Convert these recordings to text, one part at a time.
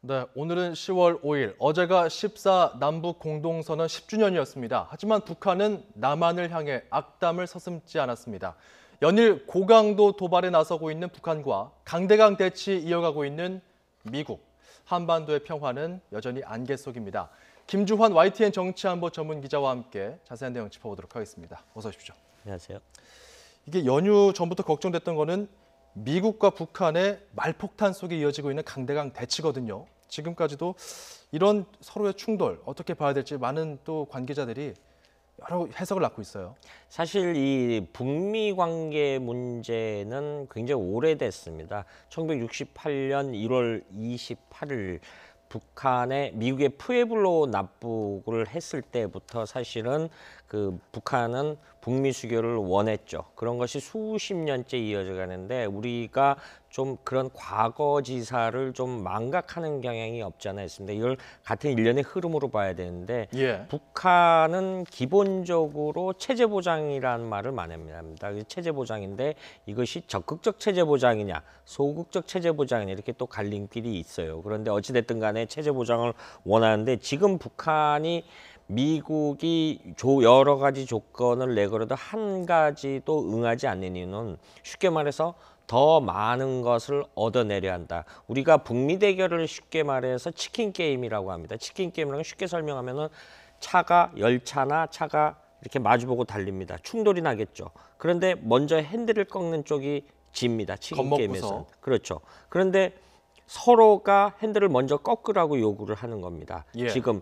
네, 오늘은 10월 5일, 어제가 14 남북 공동선언 10주년이었습니다. 하지만 북한은 남한을 향해 악담을 서슴지 않았습니다. 연일 고강도 도발에 나서고 있는 북한과 강대강 대치 이어가고 있는 미국. 한반도의 평화는 여전히 안개 속입니다. 김주환 YTN 정치안보 전문 기자와 함께 자세한 내용 짚어보도록 하겠습니다. 어서 오십시오. 안녕하세요. 이게 연휴 전부터 걱정됐던 거는 미국과 북한의 말폭탄 속에 이어지고 있는 강대강 대치거든요. 지금까지도 이런 서로의 충돌 어떻게 봐야 될지 많은 또 관계자들이 여러 해석을 낳고 있어요. 사실 이 북미 관계 문제는 굉장히 오래됐습니다. 1968년 1월 28일 북한의 미국의 푸에블로 납북을 했을 때부터 사실은 북한은 북미 수교를 원했죠. 그런 것이 수십 년째 이어져 가는데 우리가 좀 그런 과거지사를 좀 망각하는 경향이 없지 않아 있습니다. 이걸 같은 일련의 흐름으로 봐야 되는데 북한은 기본적으로 체제 보장이라는 말을 많이 합니다. 체제 보장인데 이것이 적극적 체제 보장이냐 소극적 체제 보장이냐 이렇게 또 갈림길이 있어요. 그런데 어찌됐든 간에 체제 보장을 원하는데 지금 북한이 미국이 여러 가지 조건을 내걸어도 한 가지도 응하지 않는 이유는 쉽게 말해서 더 많은 것을 얻어내려 한다. 우리가 북미 대결을 쉽게 말해서 치킨 게임이라고 합니다. 치킨 게임이라는 건 쉽게 설명하면은 열차나 차가 이렇게 마주보고 달립니다. 충돌이 나겠죠. 그런데 먼저 핸들을 꺾는 쪽이 집니다. 치킨 게임에서는. 그렇죠. 그런데 서로가 핸들을 먼저 꺾으라고 요구를 하는 겁니다. 지금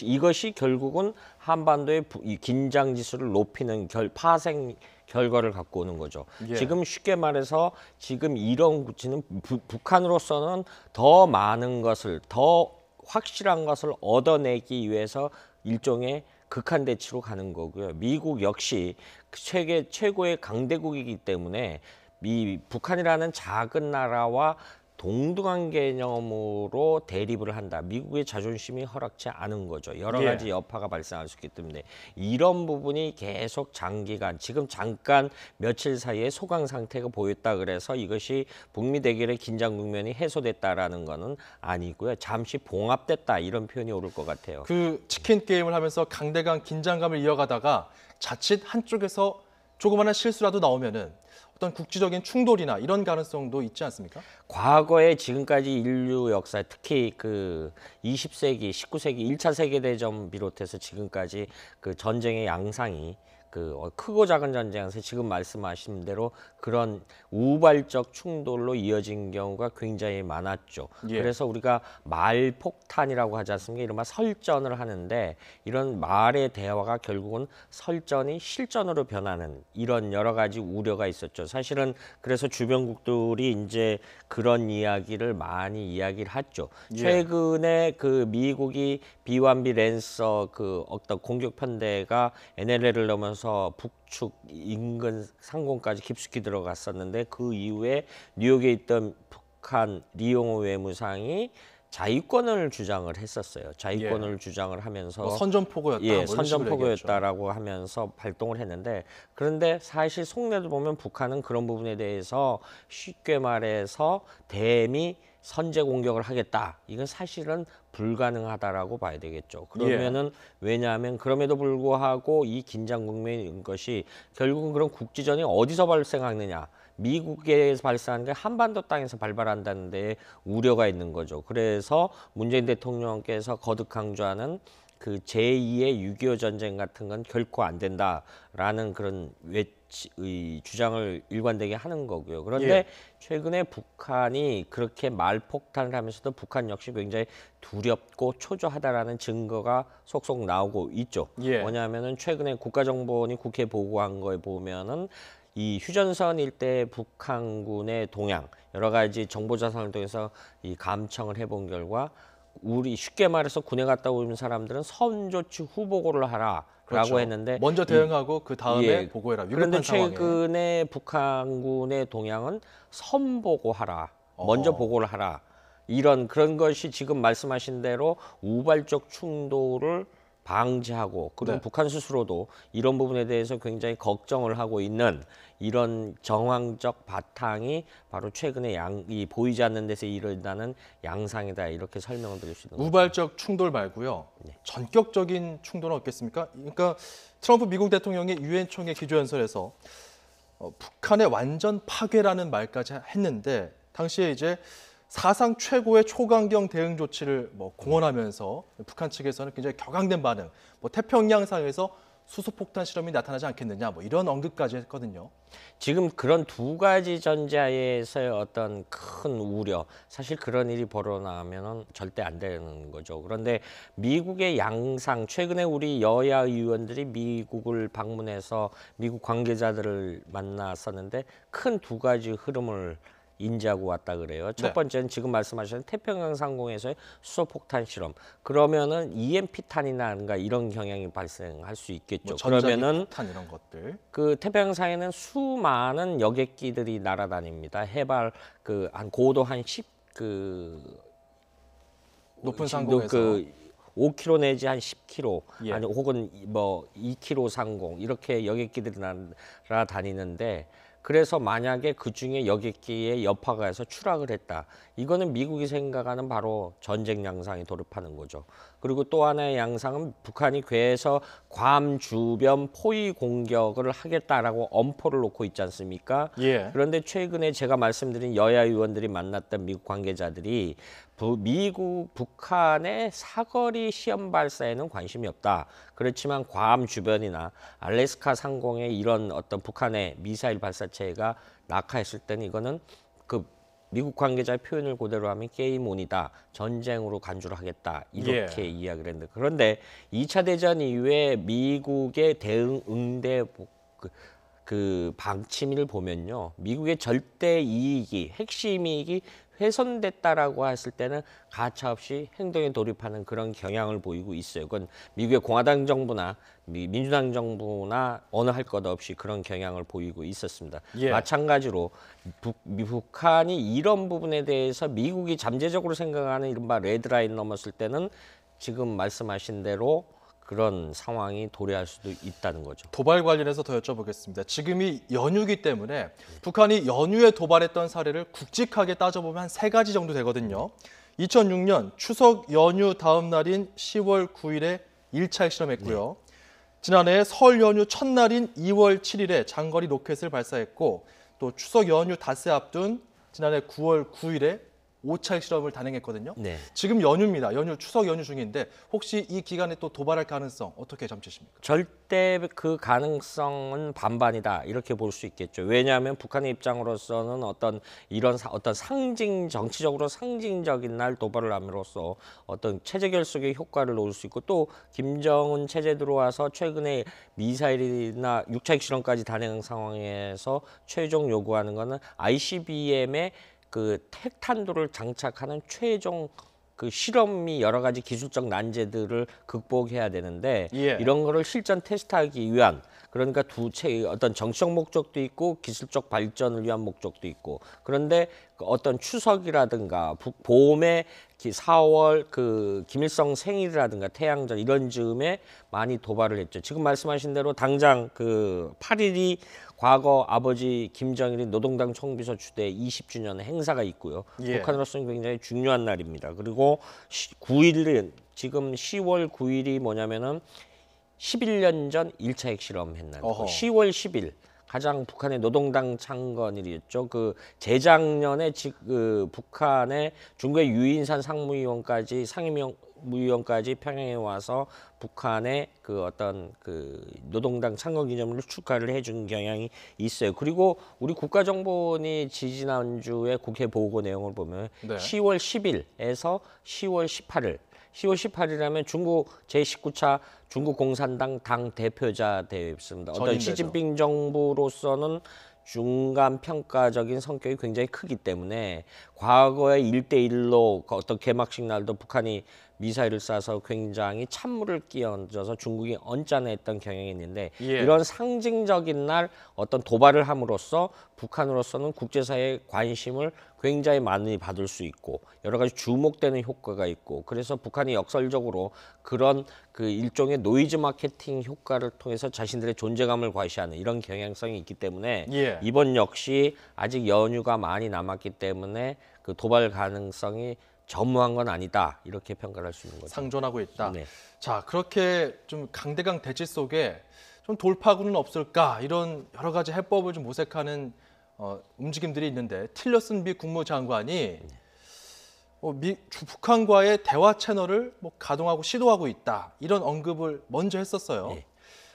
이것이 결국은 한반도의 긴장 지수를 높이는 파생 결과를 갖고 오는 거죠. 지금 쉽게 말해서 지금 이런 구치는 북한으로서는 더 많은 것을 더 확실한 것을 얻어내기 위해서 일종의 극한 대치로 가는 거고요. 미국 역시 세계 최고의 강대국이기 때문에 북한이라는 작은 나라와 동등한 개념으로 대립을 한다. 미국의 자존심이 허락치 않은 거죠. 여러 가지 여파가 발생할 수 있기 때문에 이런 부분이 계속 장기간 지금 잠깐 며칠 사이에 소강 상태가 보였다 그래서 이것이 북미 대결의 긴장 국면이 해소됐다라는 거는 아니고요. 잠시 봉합됐다 이런 표현이 옳을 것 같아요. 그 치킨 게임을 하면서 강대강 긴장감을 이어가다가 자칫 한쪽에서 조그마한 실수라도 나오면은 어떤 국지적인 충돌이나 이런 가능성도 있지 않습니까? 과거에 지금까지 인류 역사 특히 20세기, 19세기 1차 세계대전 비롯해서 지금까지 전쟁의 양상이 크고 작은 전쟁에서 지금 말씀하신 대로 그런 우발적 충돌로 이어진 경우가 굉장히 많았죠. 그래서 우리가 말폭탄이라고 하지 않습니까? 이른바 설전을 하는데 이런 말의 대화가 결국은 설전이 실전으로 변하는 이런 여러 가지 우려가 있었죠. 사실은 그래서 주변국들이 이제 그런 이야기를 많이 이야기를 했죠. 최근에 미국이 B1B 랜서 어떤 공격 편대가 NLL을 넘어서 북측 인근 상공까지 깊숙이 들어갔었는데 그 이후에 뉴욕에 있던 북한 리용호 외무상이 자위권을 주장을 했었어요. 자위권을 주장을 하면서 선전포고였다. 선전포고였다라고 하면서 발동을 했는데 그런데 사실 속내를 보면 북한은 그런 부분에 대해서 쉽게 말해서 대미 선제 공격을 하겠다. 이건 사실은 불가능하다라고 봐야 되겠죠. 그러면은 왜냐하면 그럼에도 불구하고 이 긴장 국면인 것이 결국은 그런 국지전이 어디서 발생하느냐. 미국에서 발생하는 게 한반도 땅에서 발발한다는 데 우려가 있는 거죠. 그래서 문재인 대통령께서 거듭 강조하는 제2의 6.25 전쟁 같은 건 결코 안 된다라는 그런 주장을 일관되게 하는 거고요. 그런데 최근에 북한이 그렇게 말폭탄을 하면서도 북한 역시 굉장히 두렵고 초조하다라는 증거가 속속 나오고 있죠. 뭐냐면은 최근에 국가정보원이 국회에 보고한 거에 보면은 이 휴전선 일대 북한군의 동향 여러 가지 정보 자산을 통해서 이 감청을 해본 결과 우리 쉽게 말해서 군에 갔다 오는 사람들은 선조치 후 보고를 하라라고 했는데 먼저 대응하고 그 다음에 보고해라. 그런데 최근에 북한군의 동향은 선보고하라. 먼저 보고를 하라. 그런 것이 지금 말씀하신 대로 우발적 충돌을 방지하고 그리고 네. 북한 스스로도 이런 부분에 대해서 굉장히 걱정을 하고 있는 이런 정황적 바탕이 바로 최근에 이 보이지 않는 데서 일어나는 양상이다 이렇게 설명을 드릴 수 있는 거죠. 우발적 충돌 말고요. 전격적인 충돌은 없겠습니까? 그러니까 트럼프 미국 대통령이 유엔 총회 기조연설에서 북한의 완전 파괴라는 말까지 했는데 당시에 이제 사상 최고의 초강경 대응 조치를 공언하면서 북한 측에서는 굉장히 격앙된 반응, 태평양상에서 수소폭탄 실험이 나타나지 않겠느냐, 이런 언급까지 했거든요. 지금 그런 두 가지 전제하에서의 어떤 큰 우려, 사실 그런 일이 벌어나면은 절대 안 되는 거죠. 그런데 미국의 양상, 최근에 우리 여야 의원들이 미국을 방문해서 미국 관계자들을 만났었는데 큰 두 가지 흐름을 인지하고 왔다 그래요. 첫 네. 번째는 지금 말씀하신 태평양 상공에서의 수소폭탄 실험. 그러면은 EMP탄이나 이런 경향이 발생할 수 있겠죠. 그러면은 전자기폭탄 이런 것들. 그 태평양상에는 수많은 여객기들이 날아다닙니다. 해발 한 고도 한 10 높은 상공에서. 5km 내지 한 10km 예. 아니 혹은 2km 상공 이렇게 여객기들이 날아다니는데 그래서 만약에 그 중에 여객기에 여파가 해서 추락을 했다. 이거는 미국이 생각하는 바로 전쟁 양상이 돌입하는 거죠. 그리고 또 하나의 양상은 북한이 괴해서 괌 주변 포위 공격을 하겠다라고 엄포를 놓고 있지 않습니까? 예. 그런데 최근에 제가 말씀드린 여야 의원들이 만났던 미국 관계자들이 북한의 사거리 시험 발사에는 관심이 없다. 그렇지만 괌 주변이나 알래스카 상공에 이런 어떤 북한의 미사일 발사체가 낙하했을 때는 이거는 그 미국 관계자의 표현을 그대로 하면 게임 온이다. 전쟁으로 간주를 하겠다. 이렇게 이야기를 했는데 그런데 2차 대전 이후에 미국의 대응 응대 그 방침을 보면요. 미국의 절대 이익이 핵심 이익이 훼손됐다라고 했을 때는 가차없이 행동에 돌입하는 그런 경향을 보이고 있어요. 그건 미국의 공화당 정부나 민주당 정부나 어느 할 것 없이 그런 경향을 보이고 있었습니다. 예. 마찬가지로 북한이 이런 부분에 대해서 미국이 잠재적으로 생각하는 이른바 레드라인 넘었을 때는 지금 말씀하신 대로 그런 상황이 도래할 수도 있다는 거죠. 도발 관련해서 더 여쭤보겠습니다. 지금이 연휴기 때문에 북한이 연휴에 도발했던 사례를 굵직하게 따져보면 한 3가지 정도 되거든요. 2006년 추석 연휴 다음 날인 10월 9일에 1차 핵실험했고요. 지난해 설 연휴 첫날인 2월 7일에 장거리 로켓을 발사했고 또 추석 연휴 닷새 앞둔 지난해 9월 9일에 5차 핵실험을 단행했거든요. 네. 지금 연휴입니다. 추석 연휴 중인데 혹시 이 기간에 또 도발할 가능성 어떻게 점치십니까? 절대 그 가능성은 반반이다 이렇게 볼 수 있겠죠. 왜냐하면 북한의 입장으로서는 어떤 정치적으로 상징적인 날 도발을 함으로써 어떤 체제 결속의 효과를 놓을 수 있고 또 김정은 체제 들어와서 최근에 미사일이나 6차 핵실험까지 단행 상황에서 최종 요구하는 것은 ICBM의 그 핵탄두를 장착하는 최종 그 실험이 여러 가지 기술적 난제들을 극복해야 되는데 이런 거를 실전 테스트하기 위한 그러니까 어떤 정치적 목적도 있고 기술적 발전을 위한 목적도 있고 그런데 어떤 추석이라든가 봄에 4월 그 김일성 생일이라든가 태양절 이런 즈음에 많이 도발을 했죠. 지금 말씀하신 대로 당장 그 8일이 과거 아버지 김정일이 노동당 총비서 주대 20주년 행사가 있고요. 북한으로서는 굉장히 중요한 날입니다. 그리고 9일은 지금 10월 9일이 뭐냐면은 11년 전 1차 핵실험 했날 10월 10일 가장 북한의 노동당 창건일이었죠. 그 재작년에 북한의 중국의 유인산 상무위원까지 상임무위원까지 평양에 와서 북한의 그 어떤 그 노동당 창건 기념일을 축하를 해준 경향이 있어요. 그리고 우리 국가정보원이 지지난주에 국회 보고 내용을 보면 10월 10일에서 10월 18일 10월 18일이라면 중국 제19차 중국 공산당 당 대표자 대회였습니다. 어떤 시진핑 정부로서는 중간 평가적인 성격이 굉장히 크기 때문에 과거에 1대1로 어떤 개막식 날도 북한이 미사일을 쏴서 굉장히 찬물을 끼얹어서 중국이 언짢아했던 경향이 있는데 예. 이런 상징적인 날 어떤 도발을 함으로써 북한으로서는 국제사회의 관심을 굉장히 많이 받을 수 있고 여러 가지 주목되는 효과가 있고 그래서 북한이 역설적으로 그런 그 일종의 노이즈 마케팅 효과를 통해서 자신들의 존재감을 과시하는 이런 경향성이 있기 때문에 예. 이번 역시 아직 연휴가 많이 남았기 때문에 그 도발 가능성이 전무한 건 아니다 이렇게 평가를 할 수 있는 거죠. 상존하고 있다. 네. 자, 그렇게 좀 강대강 대치 속에 좀 돌파구는 없을까 이런 여러 가지 해법을 좀 모색하는 움직임들이 있는데 틸러슨 미 국무장관이 북한과의 대화 채널을 뭐 가동하고 시도하고 있다 이런 언급을 먼저 했었어요. 네.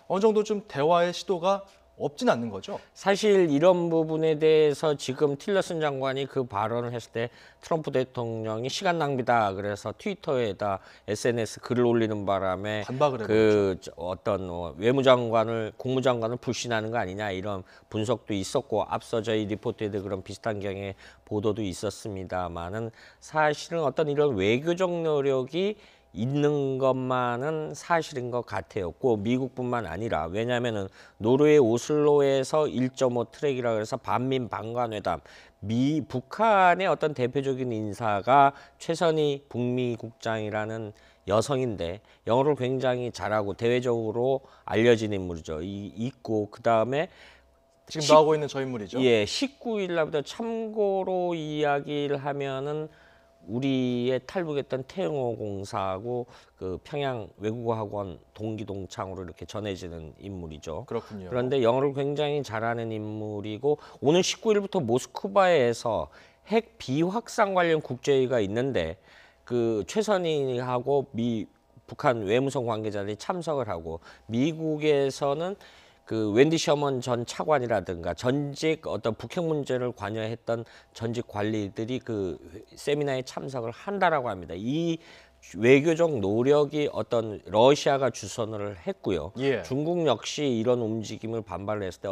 어느 정도 좀 대화의 시도가 없진 않는 거죠. 사실 이런 부분에 대해서 지금 틸러슨 장관이 그 발언을 했을 때 트럼프 대통령이 시간 낭비다 그래서 트위터에다 SNS 글을 올리는 바람에 반박을 그 어떤 외무장관을 국무장관을 불신하는 거 아니냐 이런 분석도 있었고 앞서 저희 리포트에도 그런 비슷한 경향의 보도도 있었습니다만은 사실은 어떤 이런 외교적 노력이 있는 것만은 사실인 것 같아요. 꼭 미국뿐만 아니라 왜냐하면은 노르웨이 오슬로에서 1.5 트랙이라 그래서 반민 방관회담 북한의 어떤 대표적인 인사가 최선희 북미 국장이라는 여성인데 영어를 굉장히 잘하고 대외적으로 알려진 인물이죠. 있고 그 다음에 지금 나오고 있는 저 인물이죠. 예, 19일 날부터 참고로 이야기를 하면은 우리의 탈북했던 태영호 공사하고 그 평양 외국어학원 동기 동창으로 이렇게 전해지는 인물이죠. 그렇군요. 그런데 영어를 굉장히 잘하는 인물이고 오늘 19일부터 모스크바에서 핵 비확산 관련 국제회의가 있는데 그 최선희하고 북한 외무성 관계자들이 참석을 하고 미국에서는 그 웬디 셔먼 전 차관이라든가 전직 어떤 북핵 문제를 관여했던 전직 관리들이 그 세미나에 참석을 한다라고 합니다. 이 외교적 노력이 어떤 러시아가 주선을 했고요. 예. 중국 역시 이런 움직임을 반발을 했을 때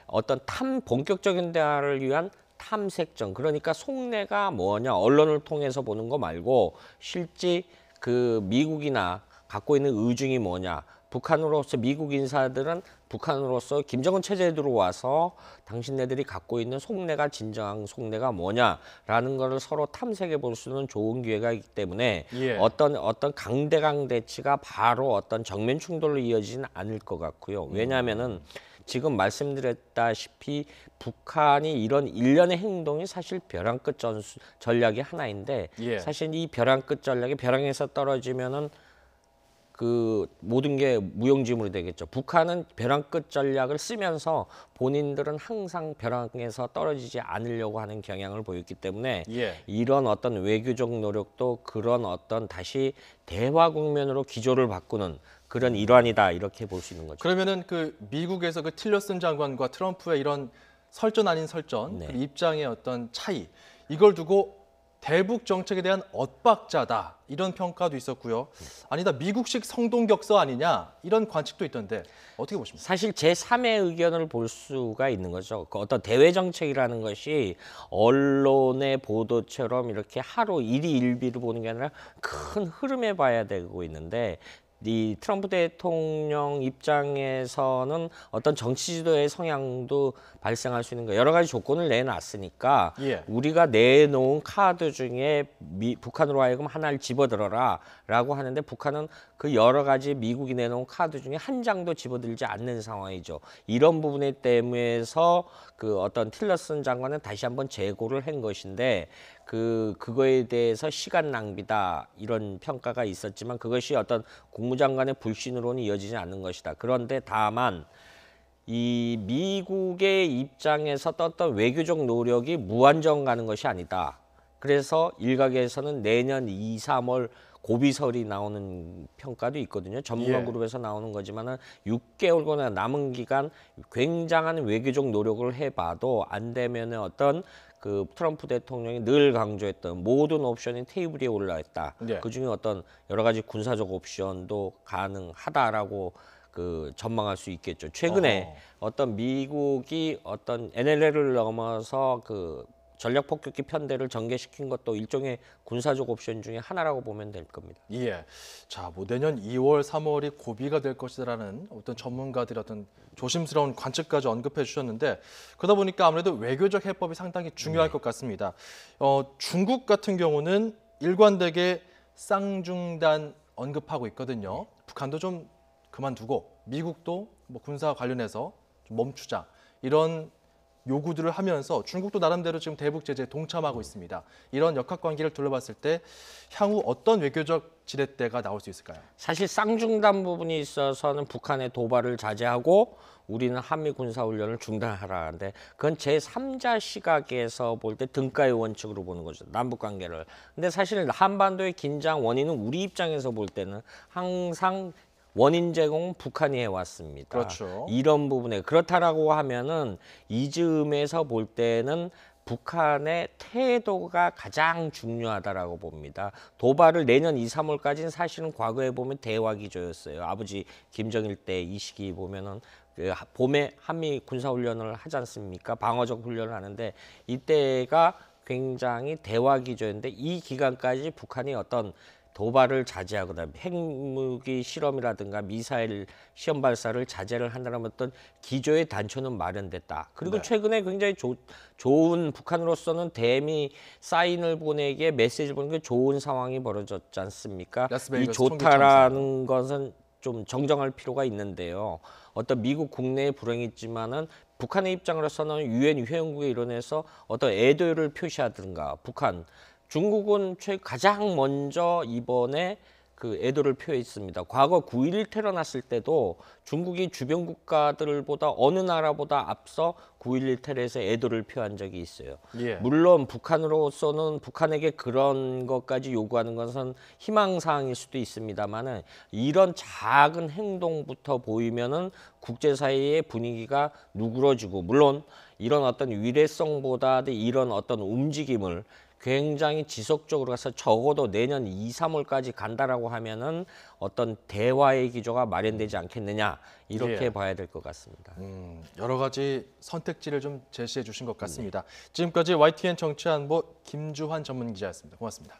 어떤 본격적인 대화를 위한 탐색전 그러니까 속내가 뭐냐 언론을 통해서 보는 거 말고 실제 그 미국이나 갖고 있는 의중이 뭐냐 북한으로서 미국 인사들은 북한으로서 김정은 체제에 들어와서 당신네들이 갖고 있는 속내가 진정한 속내가 뭐냐라는 것을 서로 탐색해 볼 수 있는 좋은 기회가 있기 때문에 예. 어떤 강대강 대치가 바로 어떤 정면 충돌로 이어지지는 않을 것 같고요. 왜냐하면은 지금 말씀드렸다시피 북한이 이런 일련의 행동이 사실 벼랑 끝 전략의 하나인데 예. 사실 이 벼랑 끝 전략이 벼랑에서 떨어지면은 그 모든 게 무용지물이 되겠죠. 북한은 벼랑 끝 전략을 쓰면서 본인들은 항상 벼랑에서 떨어지지 않으려고 하는 경향을 보였기 때문에 예. 이런 어떤 외교적 노력도 그런 어떤 다시 대화 국면으로 기조를 바꾸는 그런 일환이다 이렇게 볼 수 있는 거죠. 그러면은 그 미국에서 그 틸러슨 장관과 트럼프의 이런 설전 아닌 설전, 네. 그 입장의 어떤 차이 이걸 두고 대북 정책에 대한 엇박자다 이런 평가도 있었고요. 아니다 미국식 성동격서 아니냐 이런 관측도 있던데 어떻게 보십니까? 사실 제3의 의견을 볼 수가 있는 거죠. 그 어떤 대외 정책이라는 것이 언론의 보도처럼 이렇게 하루 일희일비를 보는 게 아니라 큰 흐름에 봐야 되고 있는데 이 트럼프 대통령 입장에서는 어떤 정치 지도의 성향도 발생할 수 있는 거 여러 가지 조건을 내놨으니까 예. 우리가 내놓은 카드 중에 북한으로 하여금 하나를 집어들어라라고 하는데 북한은 그 여러 가지 미국이 내놓은 카드 중에 한 장도 집어들지 않는 상황이죠. 이런 부분에 때문에서 그 어떤 틸러슨 장관은 다시 한번 재고를 한 것인데 그거에 대해서 시간 낭비다 이런 평가가 있었지만 그것이 어떤 국무장관의 불신으로는 이어지지 않는 것이다. 그런데 다만 이 미국의 입장에서 어떤 외교적 노력이 무한정 가는 것이 아니다. 그래서 일각에서는 내년 2, 3월 고비설이 나오는 평가도 있거든요. 전문가 예. 그룹에서 나오는 거지만은 6개월거나 남은 기간 굉장한 외교적 노력을 해봐도 안 되면은 어떤 그 트럼프 대통령이 늘 강조했던 모든 옵션이 테이블 위에 올라 있다. 네. 그중에 어떤 여러 가지 군사적 옵션도 가능하다라고 그 전망할 수 있겠죠. 최근에 어떤 미국이 어떤 NLL을 넘어서 그 전략 폭격기 편대를 전개시킨 것도 일종의 군사적 옵션 중에 하나라고 보면 될 겁니다. 예. 자, 뭐 내년 2월, 3월이 고비가 될 것이라는 어떤 전문가들의 어떤 조심스러운 관측까지 언급해 주셨는데 그러다 보니까 아무래도 외교적 해법이 상당히 중요할 것 같습니다. 중국 같은 경우는 일관되게 쌍중단 언급하고 있거든요. 북한도 좀 그만두고 미국도 뭐 군사 관련해서 좀 멈추자 이런 요구들을 하면서 중국도 나름대로 지금 대북 제재에 동참하고 있습니다. 이런 역학관계를 둘러봤을 때 향후 어떤 외교적 지렛대가 나올 수 있을까요? 사실 쌍중단 부분이 있어서는 북한의 도발을 자제하고 우리는 한미 군사훈련을 중단하라는데 그건 제3자 시각에서 볼 때 등가의 원칙으로 보는 거죠. 남북관계를. 근데 사실 한반도의 긴장 원인은 우리 입장에서 볼 때는 항상 원인 제공은 북한이 해왔습니다. 그렇죠. 이런 부분에 그렇다라고 하면은 이 즈음에서 볼 때는 북한의 태도가 가장 중요하다라고 봅니다. 도발을 내년 2, 3월까지는 사실은 과거에 보면 대화 기조였어요. 아버지 김정일 때 이 시기 보면은 그 봄에 한미 군사 훈련을 하지 않습니까? 방어적 훈련을 하는데 이때가 굉장히 대화 기조였는데 이 기간까지 북한이 어떤 도발을 자제하거나 핵무기 실험이라든가 미사일 시험 발사를 자제를 한다는 어떤 기조의 단초는 마련됐다. 그리고 네. 최근에 굉장히 좋은 북한으로서는 대미 사인을 보내기에 메시지를 보는 게 좋은 상황이 벌어졌지 않습니까? 이 라스베이거스 좋다라는 것은 좀 정정할 필요가 있는데요. 어떤 미국 국내에 불행이 있지만은 북한의 입장으로서는 유엔 회원국에 일원해서 어떤 애도를 표시하든가 북한 중국은 가장 먼저 이번에 그 애도를 표했습니다. 과거 9.11 테러 났을 때도 중국이 주변 국가들보다 어느 나라보다 앞서 9.11 테러에서 애도를 표한 적이 있어요. 예. 물론 북한으로서는 북한에게 그런 것까지 요구하는 것은 희망사항일 수도 있습니다만은 이런 작은 행동부터 보이면은 국제사회의 분위기가 누그러지고 물론 이런 어떤 위례성보다도 이런 어떤 움직임을 굉장히 지속적으로 가서 적어도 내년 2, 3월까지 간다라고 하면은 어떤 대화의 기조가 마련되지 않겠느냐 이렇게 예. 봐야 될 것 같습니다. 여러 가지 선택지를 좀 제시해 주신 것 같습니다. 지금까지 YTN 정치안보 김주환 전문기자였습니다. 고맙습니다.